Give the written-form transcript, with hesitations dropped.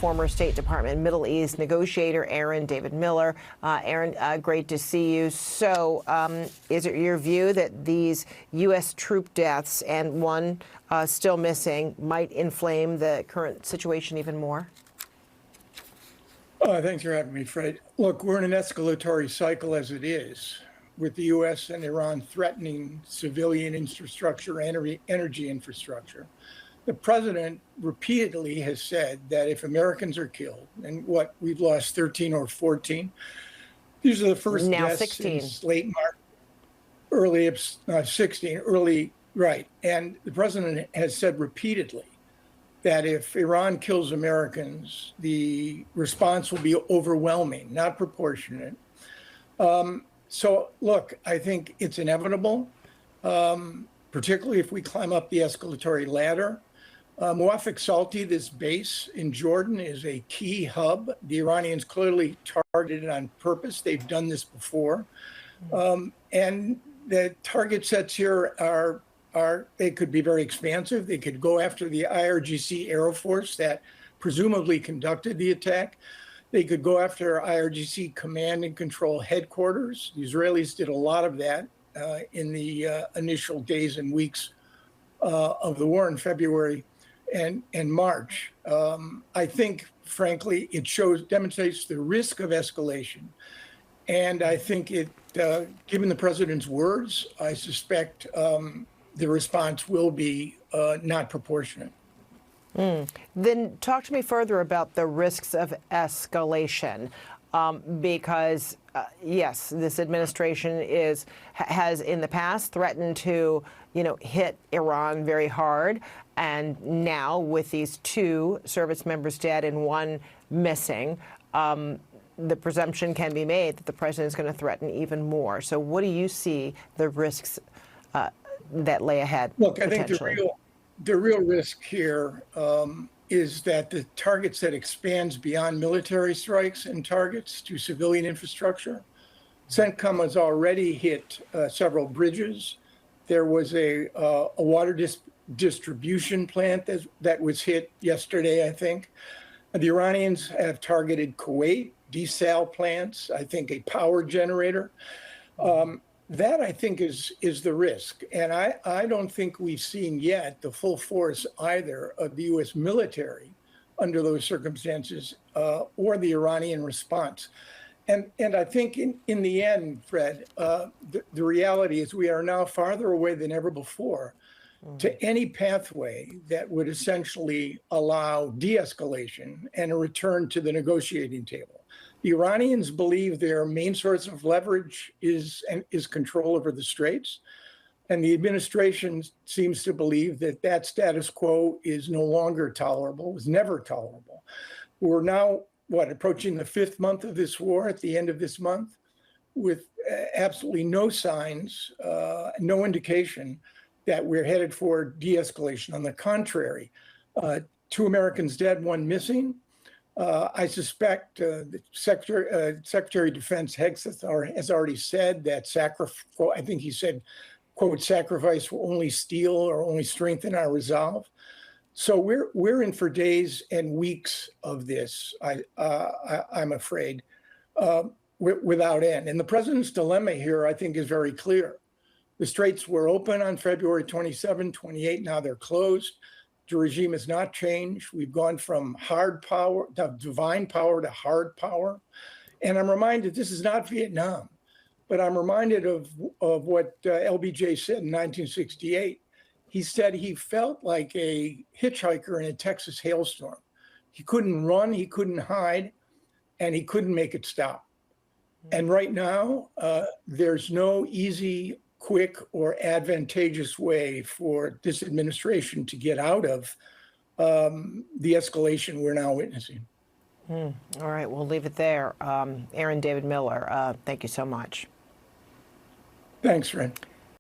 former State Department Middle East negotiator Aaron David Miller. Aaron, great to see you. So is it your view that these U.S. troop deaths and one still missing might inflame the current situation even more? Thanks for having me, Fred. Look, we're in an escalatory cycle as it is, with the U.S. and Iran threatening civilian infrastructure, energy infrastructure. The president repeatedly has said that if Americans are killed, and what, we've lost 13 or 14, these are the first now deaths 16. since late March, early 16, early, right. And the president has said repeatedly that if Iran kills Americans, the response will be overwhelming, not proportionate. So look, I think it's inevitable, particularly if we climb up the escalatory ladder. Muwafaq Salti, this base in Jordan, is a key hub. The Iranians clearly targeted it on purpose. They've done this before. And the target sets here they could be very expansive. They could go after the IRGC Air Force that presumably conducted the attack. They could go after IRGC command and control headquarters. The Israelis did a lot of that in the initial days and weeks of the war in February and March. I think, frankly, it demonstrates the risk of escalation. And I think given the president's words, I suspect the response will be not proportionate. Then talk to me further about the risks of escalation, because yes, this administration has in the past threatened to, hit Iran very hard, and now with these 2 service members dead and 1 missing, the presumption can be made that the president is going to threaten even more. So, what do you see the risks that lay ahead? Look, I think the real risk here is that the target set expands beyond military strikes and targets to civilian infrastructure. CENTCOM has already hit several bridges. There was a water distribution plant that was hit yesterday, I think. The Iranians have targeted Kuwait, desal plants, I think a power generator. That, I think, is the risk. And I don't think we've seen yet the full force either of the U.S. military under those circumstances or the Iranian response. And I think in the end, Fred, the reality is we are now farther away than ever before to any pathway that would essentially allow de-escalation and a return to the negotiating table. The Iranians believe their main source of leverage is control over the Straits. And the administration seems to believe that status quo is no longer tolerable, was never tolerable. We're now, approaching the 5th month of this war at the end of this month, with absolutely no signs, no indication that we're headed for de-escalation. On the contrary, 2 Americans dead, 1 missing. I suspect the Secretary of Defense has already said that I think he said, quote, sacrifice will only steel or only strengthen our resolve. So we're in for days and weeks of this, I'm afraid, without end. And the president's dilemma here, I think, is very clear. The Straits were open on February 27, 28. Now they're closed. The regime has not changed. We've gone from hard power, divine power, to hard power. And I'm reminded this is not Vietnam, but I'm reminded of what LBJ said in 1968. He said he felt like a hitchhiker in a Texas hailstorm. He couldn't run, he couldn't hide, and he couldn't make it stop. And right now, there's no easy, quick, or advantageous way for this administration to get out of the escalation we're now witnessing. All right, we'll leave it there. Aaron David Miller, thank you so much. Thanks, Fred.